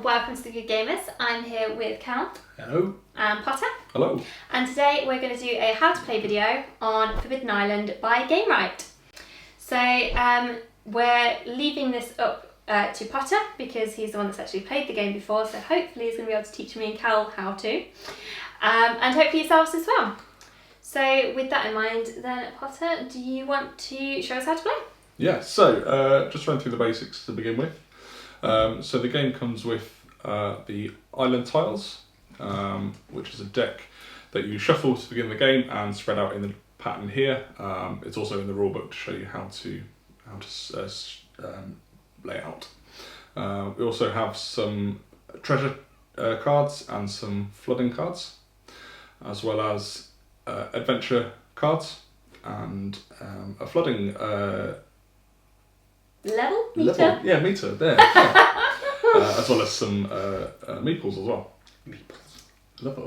welcome to The Good Gamers. I'm here with Cal. Hello. And Potter. Hello. And today we're going to do a how to play video on Forbidden Island by Gamewright. So we're leaving this up to Potter because he's the one that's actually played the game before, so hopefully he's going to be able to teach me and Cal how to. And hopefully yourselves as well. So with that in mind then, Potter, do you want to show us how to play? Yeah, so just run through the basics to begin with. So the game comes with the island tiles, which is a deck that you shuffle to begin the game and spread out in the pattern here. It's also in the rulebook to show you how to lay out. We also have some treasure cards and some flooding cards, as well as adventure cards and a flooding Meter? Yeah, meter, there. Yeah. As well as some meeples as well. Meeples. Love that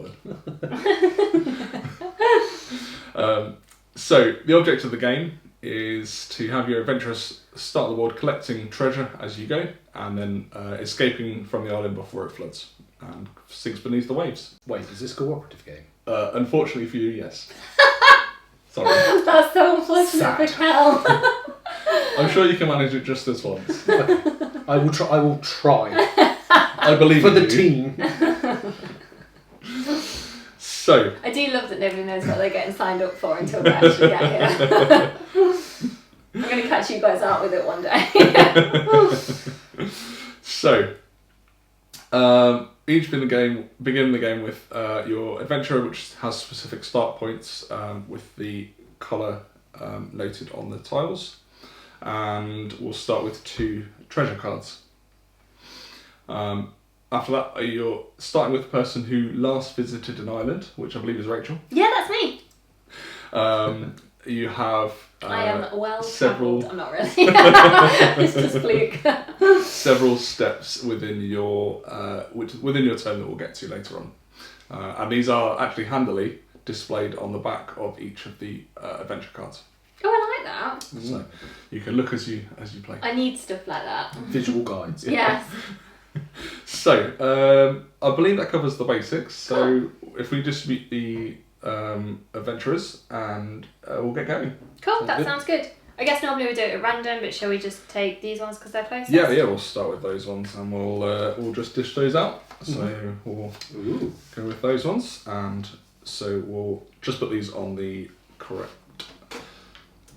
word. So, the object of the game is to have your adventurers start the board collecting treasure as you go, and then escaping from the island before it floods and sinks beneath the waves. Wait, is this a cooperative game? Unfortunately for you, yes. Sorry. That's so unfortunate for Cal. I'm sure you can manage it just this once. Okay. I will try. I believe For in the you. team. So, I do love that nobody knows what they're getting signed up for until we actually get here. I'm going to catch you guys out with it one day. So, each begin the game with your adventurer, which has specific start points with the colour noted on the tiles, and we'll start with 2 treasure cards. After that, you're starting with the person who last visited an island, which I believe is Rachel. Yeah, that's me. You have I am well several. travelled. I'm not really. It's just fluke. Several steps within your turn that we'll get to later on, and these are actually handily displayed on the back of each of the adventure cards. Oh, I like that. So you can look as you play. I need stuff like that. Visual guides. Yes. So I believe that covers the basics. So if we distribute the adventurers and we'll get going. Cool, that good. sounds good. I guess normally we do it at random, but shall we just take these ones because they're closest? Yeah, we'll start with those ones and we'll just dish those out. So we'll go with those ones, and so we'll just put these on the correct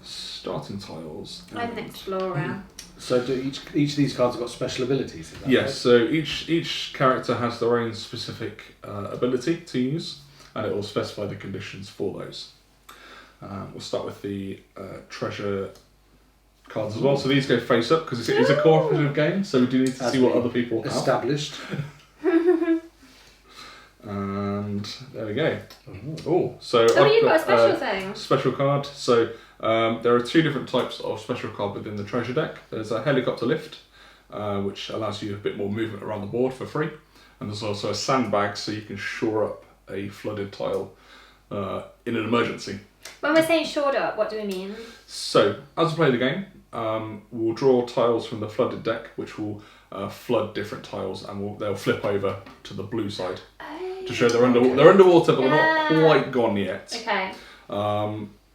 starting tiles. I'm an explorer. So do each of these cards have got special abilities? Is that Yes, right? so each character has their own specific ability to use, and it will specify the conditions for those. We'll start with the treasure cards as well. So these go face up because it is a cooperative game, so we do need to see what other people have. Established. And there we go. Oh, so Oh, I've you've got a special thing. Special card. So there are 2 different types of special card within the treasure deck. There's a helicopter lift, which allows you a bit more movement around the board for free, and there's also a sandbag, so you can shore up a flooded tile in an emergency. When we're saying shored up, what do we mean? So as we play the game, we'll draw tiles from the flooded deck, which will flood different tiles, and they'll flip over to the blue side to show they're underwater, but they're not quite gone yet. Okay.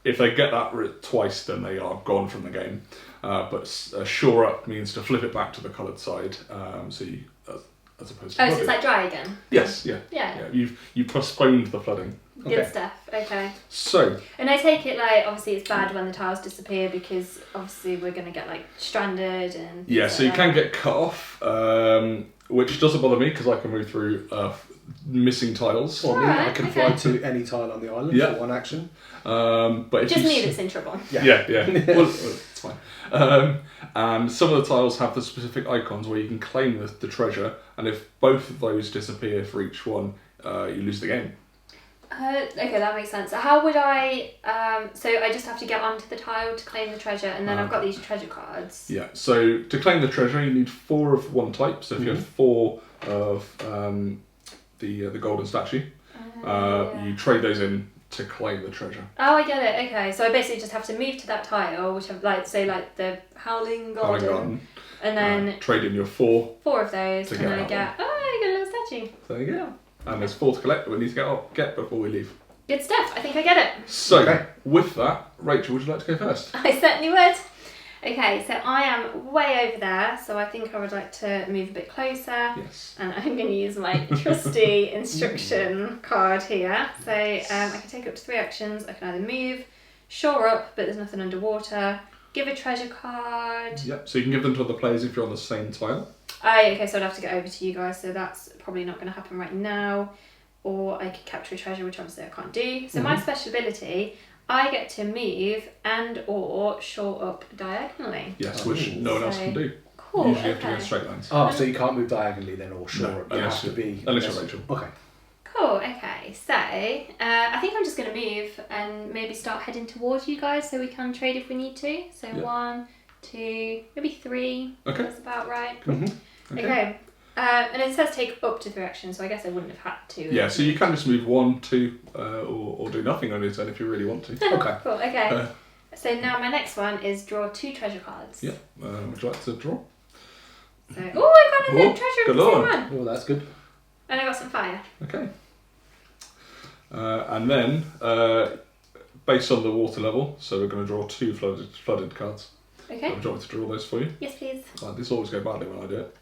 If they get that twice, then they are gone from the game. But shore up means to flip it back to the coloured side, so you, as opposed to Oh, so flooded. it's like dry again? Yes, yeah. Yeah. You've postponed the flooding. Good stuff. Okay. So, And I take it like obviously it's bad when the tiles disappear because obviously we're gonna get like stranded and yeah, so you can get cut off, which doesn't bother me because I can move through missing tiles. Or me, Alright, I can okay. fly to any tile on the island Yeah. for one action. But if just you me that's in trouble. Yeah. Well, it's fine. And some of the tiles have the specific icons where you can claim the treasure, and if both of those disappear for each one, you lose the game. Okay, that makes sense. How would I? So I just have to get onto the tile to claim the treasure, and then I've got these treasure cards. Yeah. So to claim the treasure, you need 4 of one type. So if you have 4 of the golden statue, you trade those in to claim the treasure. Oh, I get it. Okay, so I basically just have to move to that tile, which I've like the Howling Garden, and then trade in your 4 4 of those, to and get then I that get. Oh, you. There you go. And there's 4 to collect that we need to get before we leave. Good stuff. I think I get it. So, Okay. with that, Rachel, would you like to go first? I certainly would. Okay, so I am way over there, so I think I would like to move a bit closer. Yes. And I'm going to use my trusty instruction card here. So I can take up to 3 actions. I can either move, shore up, but there's nothing underwater, give a treasure card. Yep, so you can give them to other players if you're on the same tile. Oh, okay, so I'd have to get over to you guys, so that's probably not going to happen right now. Or I could capture a treasure, which obviously I can't do. So my special ability, I get to move and or shore up diagonally. Yes, Oh. which no one else can do. Cool, Usually you have to go in okay. straight lines. Oh, so you can't move diagonally then, or shore No, up. You have to be. unless you're Rachel. Okay. Cool, okay. So I think I'm just going to move and maybe start heading towards you guys so we can trade if we need to. So Yeah. 1, 2, maybe 3. Okay. That's about right. Mm-hmm. Okay. And it says take up to 3 actions, so I guess I wouldn't have had to. Yeah, so you can just move 1, 2, or do nothing on your turn if you really want to. Okay. Cool, okay. So now my next one is draw 2 treasure cards. Yeah, would you like to draw? So, oh, I got a Oh, good treasure good of the same lord. one. Oh, that's good. And I got some fire. Okay. And then, based on the water level, so we're going to draw 2 flooded cards. Okay. Would you like me to draw those for you? Yes, please. This always go badly when I do it.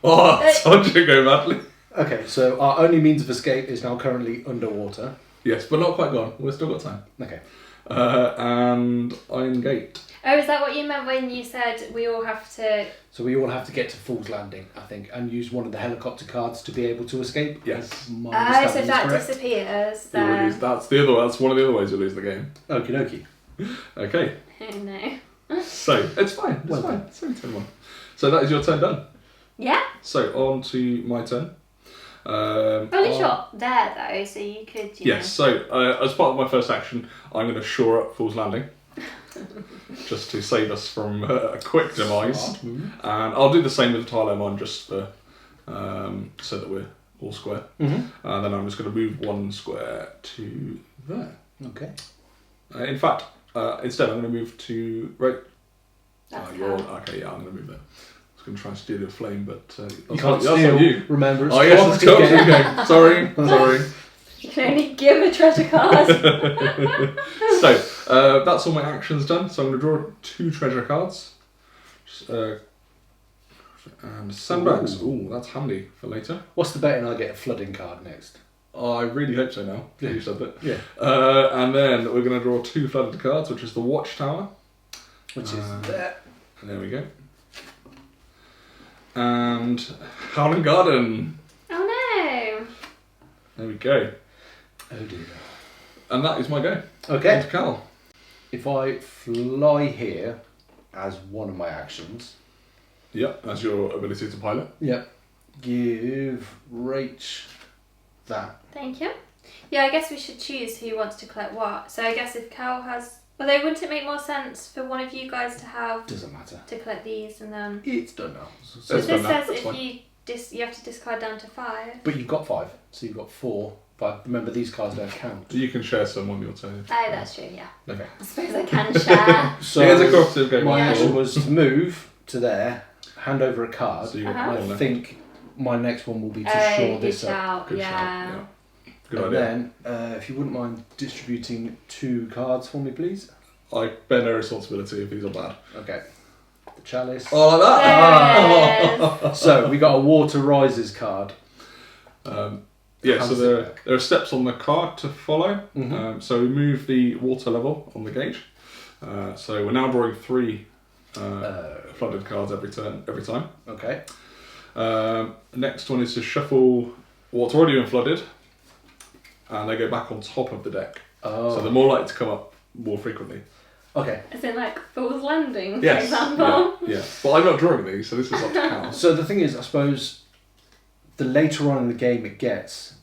Oh, I told you to go badly. Okay, so our only means of escape is now currently underwater. Yes, but not quite gone. We've still got time. Okay. And Iron Gate. Oh, is that what you meant when you said we all have to... So we all have to get to Fool's Landing, I think, and use one of the helicopter cards to be able to escape. Yes. If my Oh, so understanding if is that correct. disappears, You will then... lose. That's one of the other ways you lose the game. Okie dokie. Okay. Oh, no. So it's fine. It's Well fine. done. It's only turn 1. So that is your turn done. Yeah? So on to my turn. Only shot there, though, so you could, you Yes, so as part of my first action, I'm going to shore up Fool's Landing. Just to save us from a quick demise. Smart move. And I'll do the same with the tile I'm on, just for, so that we're all square. Mm-hmm. And then I'm just going to move 1 square to there. Okay. In fact, instead I'm going to move to... Right. That's you're how. okay, yeah, I'm going to move there. I was going to try and steal your flame, but You that's can't not steal. you. Remember, it's Oh yes, it's cooperative cooperative game. game. Sorry. You can only give a treasure card. So, that's all my actions done. So I'm going to draw 2 treasure cards. And sandbags. Ooh, that's handy for later. What's the betting I get a flooding card next? Oh, I really hope so now. Yeah. You said that. Yeah. And then we're going to draw 2 flooded cards, which is the Watchtower. Which is there. There we go. And Howling Garden. Oh, no. There we go. Oh dear. And that is my go. Okay. On to Cal. If I fly here as one of my actions, Yep, that's your ability to pilot. give Rach that. Thank you. Yeah, I guess we should choose who wants to collect what. So I guess if Cal has... Although, wouldn't it make more sense for one of you guys to have... Doesn't matter. to collect these and then... It's done now. So That's this fine, says that's if fine. you have to discard down to 5. But you've got 5, so you've got 4. But remember, these cards don't count. You can share some on your turn. Oh, that's true, yeah. Okay. I suppose I can share. So It is a cooperative game. my Yeah. action was to move to there, hand over a card. So you got Uh-huh. one I left. think my next one will be to Oh, shore good this up. shout, Good yeah. shout. Yeah. Good And idea. then, if you wouldn't mind distributing 2 cards for me, please. I bear no responsibility if these are bad. Okay. The chalice. Oh, like that? There it is. So we got a Water Rises card. Yeah, How so does it there are steps on the card to follow. Mhm. So we move the water level on the gauge. So we're now drawing 3 flooded cards every time. Okay. Next one is to shuffle what's already been flooded, and they go back on top of the deck. Oh. So they're more likely to come up more frequently. Okay. As in like Fool's Landing, for Yes. example. Yeah. But I'm not drawing these, so this is up to Cal. So the thing is, I suppose, the later on in the game it gets,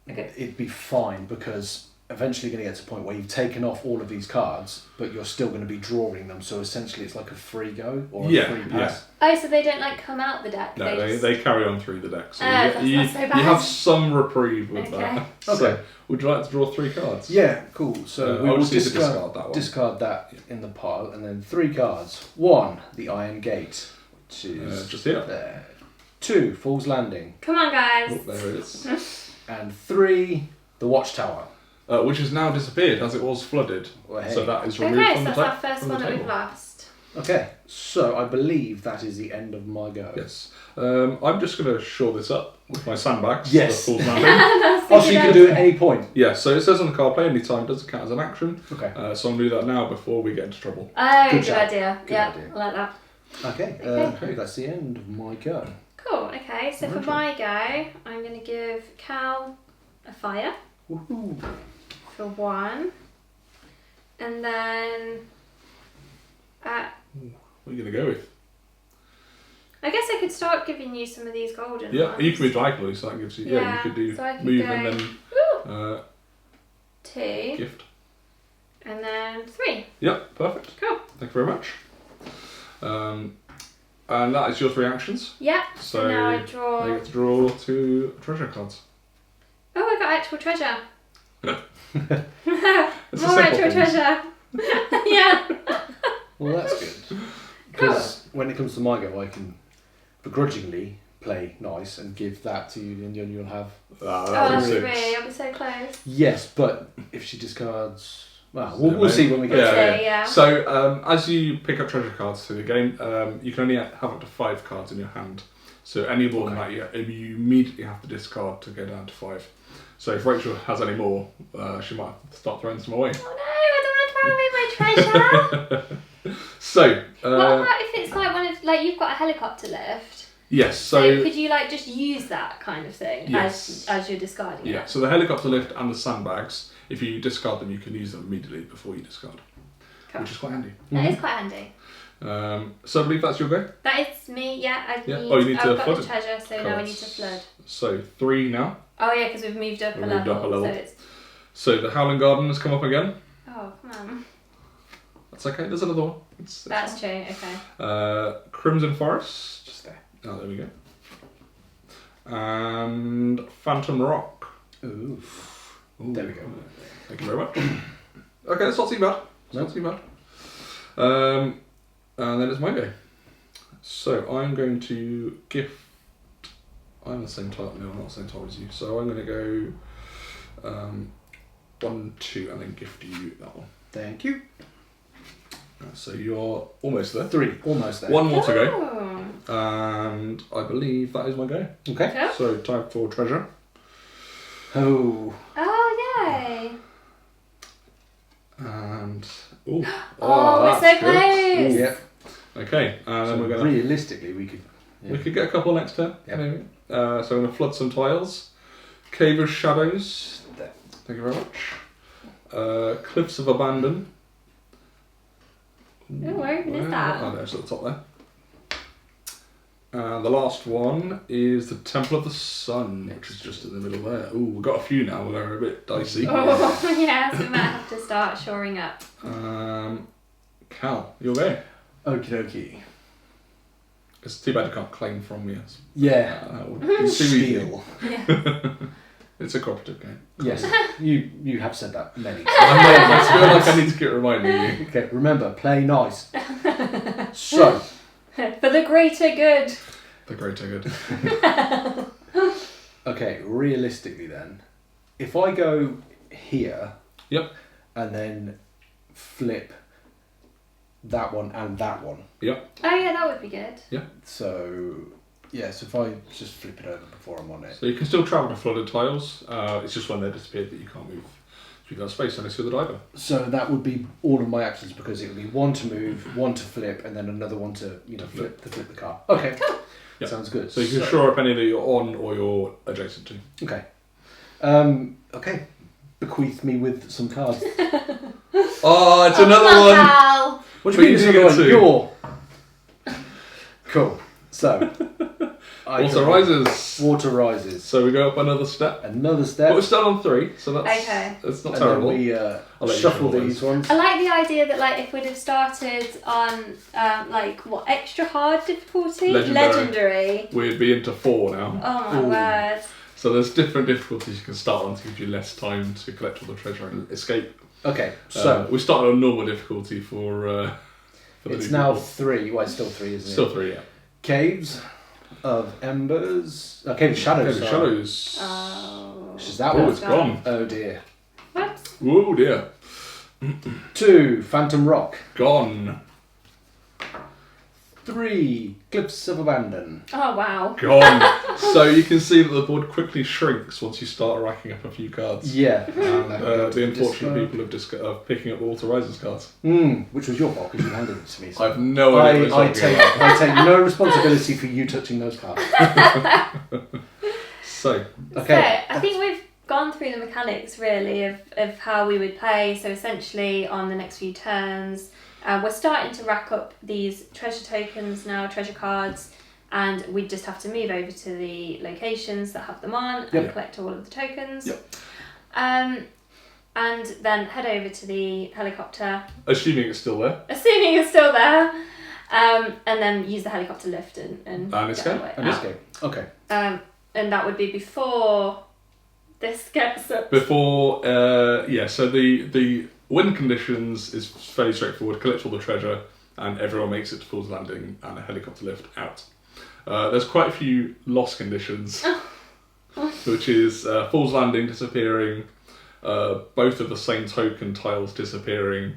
Okay. it'd be fine because eventually you're going to get to a point where you've taken off all of these cards, but you're still going to be drawing them. So essentially, it's like a free go or Yeah, a free pass. Oh, so they don't like come out the deck? No, just... they carry on through the deck. So Oh, you, that's you, not so bad. you have some reprieve with Okay. that. Okay. So, would you like to draw 3 cards? Yeah, cool. So we I'll will just need to discard that one. discard that in the pile, and then 3 cards. 1, the Iron Gate, which is Just here. there. 2, Fool's Landing. Come on, Oh, guys. there it is. And 3, The Watchtower. Which has now disappeared as it was flooded. Well, hey. So that is removed Okay, from so the that's our first from the one that we've table. lost. Okay, so I believe that is the end of my go. Yes. I'm just going to shore this up with my sandbags. Yes. The Fool's Landing. That's Oh, a so you good can do it idea. at any point. Yeah, so it says on the card, play any time, doesn't count as an action. Okay. So I'm going to do that now before we get into trouble. Oh, Good good shout. idea. Good Yeah, idea. I like that. Okay, Okay. that's the end of my go. Cool, okay, so for my go, I'm going to give Cal a fire Woohoo. for 1. And then What are you going to go with? I guess I could start giving you some of these golden Yeah, ones. you can be diagonally, so that gives you. Yeah, Yeah, you could do so I could move go- and then 2, gift. and then 3. Yep, perfect. Cool. Thank you very much. And that is your 3 actions. Yeah, So so now I You draw... get to draw 2 treasure cards. Oh, I got actual treasure. It's a More simple actual things. treasure. Yeah. Well, that's good. Because when it comes to my go, I can begrudgingly play nice and give that to you, and you'll have... Ah, Oh, that that's was 6. great. I'll be so close. Yes, but if she discards... Well, we'll see when we get Yeah, to So, it. yeah. So as you pick up treasure cards through the game, you can only have up to 5 cards in your hand. So any more than that, you immediately have to discard to go down to 5. So if Rachel has any more, she might have to start throwing some away. Oh no, I don't want to throw away my treasure. So What about if it's like one of, like, you've got a helicopter lift? yes, So, so could you like just use that kind of thing Yes. as you're discarding yeah, it? so the helicopter lift and the sandbags, if you discard them, you can use them immediately before you discard, Cool. which is quite handy. That is quite handy. So I believe that's your go. That is me, yeah. Yeah. Oh, you need to I've got flood the it. treasure, so now we need to Cards. flood. So 3 now. Oh yeah, because we've moved up a We've level. moved up a level. So it's... So the Howling Garden has come up again. Oh, come on. That's okay. There's another one. It's That's true, okay. Crimson Forest. Just there. Oh, there we go. And Phantom Rock. Ooh. Ooh. There we go. Thank you very much. Okay, that's not too bad. It's not too bad. And then it's my go. So I'm going to gift. I'm the same type. No, I'm not the same type as you. So I'm going to go 1, 2, and then gift you that one. Thank you. So you're almost there. 3, almost there. 1 more to go. Oh. And I believe that is my go. Okay. Cool. So time for treasure. Oh. Oh, yay. And oh, Oh, we're so that's good. close. Yeah. Okay, and then So we're gonna realistically, we could... we could get a couple next turn. Yep. Maybe. So I'm gonna flood some tiles. Cave of Shadows. There. Thank you very much. Cliffs of Abandon. where even is that? Oh, there's at the top there. And the last one is the Temple of the Sun, which is just in the middle there. Ooh, we've got a few now. We're a bit dicey. Oh, yeah, so we might have to start shoring up. Cal, you're there. Okie dokie. It's too bad you can't claim from me. Yeah. It's too easy. Steal. Yeah. It's a cooperative game. Yes. You have said that many times. I know, I feel like I need to keep reminding you. Okay, remember, play nice. So, For the greater good. The greater good. okay, realistically then, if I go here... Yep. And then flip that one and that one. Yep. Oh yeah, that would be good. So, yes, if I just flip it over before I'm on it. So you can still travel to flooded tiles. It's just when they're disappeared that you can't move through that space unless you're the diver. So that would be all of my actions because it would be 1 to move, 1 to flip, and then another one to flip the car. Okay, Yep. sounds good. So you can shore up any that you're on or you're adjacent to. Okay. Okay. Bequeath me with some cards. Oh, it's Come another on, one! Cal. What So do you you mean do it's get another one? two. You're... Cool. So... Water rises. Water rises. So we go up another step. Another But step. we're still on 3, so that's Okay. it's not And terrible. then we let you shuffle shuffle these those. ones. I like the idea that, like, if we'd have started on like what, extra hard difficulty, Legendary. We'd be into 4 now. Oh my Ooh. word! So there's different difficulties you can start on to give you less time to collect all the treasure and escape. Okay, so We started on normal difficulty for the it's new now people. 3. Well, it's still 3, isn't it? Still 3, yeah. Caves. of Embers. Cave of Shadows. Cave of sorry. Shadows. Oh. Which is that Oh, one? it's gone. Oh dear. Whoops. Oh dear. 2. Phantom Rock. Gone. 3. Cliffs of Abandon. Oh wow. Gone. So you can see that the board quickly shrinks once you start racking up a few cards. Yeah. The unfortunate people of picking up Walter Riser's cards. Which was your fault because you handed it to me. So. I have no idea what it's I take no responsibility for you touching those cards. So, Okay. So I think we've gone through the mechanics really of how we would play. So essentially on the next few turns, we're starting to rack up these treasure tokens now, treasure cards, and we just have to move over to the locations that have them on and collect all of the tokens. Yep. And then head over to the helicopter, assuming it's still there. assuming it's still there, and then use the helicopter lift and escape. away. And escape. Okay. And that would be before this gets up. Before, so the win conditions is fairly straightforward. Collect all the treasure, and everyone makes it to Fool's Landing and a helicopter lift out. There's quite a few loss conditions, which is Fool's Landing disappearing, both of the same token tiles disappearing,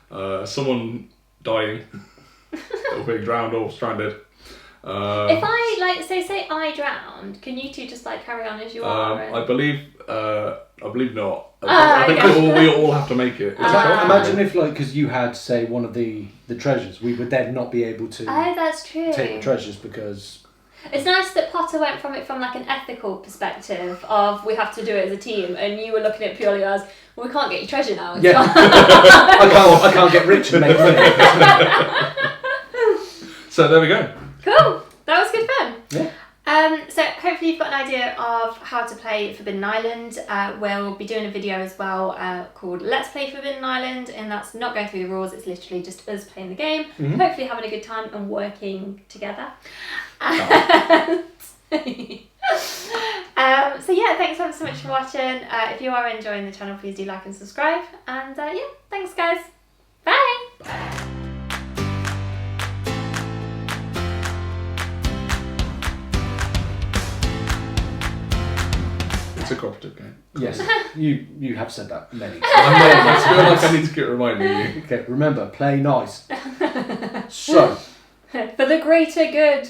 someone dying, or being drowned or stranded. If I say I drowned, can you two just carry on as you are? I believe not. I think we all have to make it. Imagine if, because you had, say, one of the treasures, we would then not be able to Oh, that's true. take the treasures because... It's nice that Potter went from it from an ethical perspective of we have to do it as a team, and you were looking at it purely as, well, we can't get your treasure now. Yeah. I can't get rich and make money. So there we go. Cool. That was good fun. Yeah. So hopefully you've got an idea of how to play Forbidden Island. We'll be doing a video as well called Let's Play Forbidden Island, and that's not going through the rules, it's literally just us playing the game, hopefully having a good time and working together. So yeah, thanks ever so much for watching. If you are enjoying the channel, please do like and subscribe, and thanks guys. Bye. It's a cooperative game. Yes, you have said that many times. I feel like I need to keep reminding you. Okay, remember, play nice. So... For the greater good.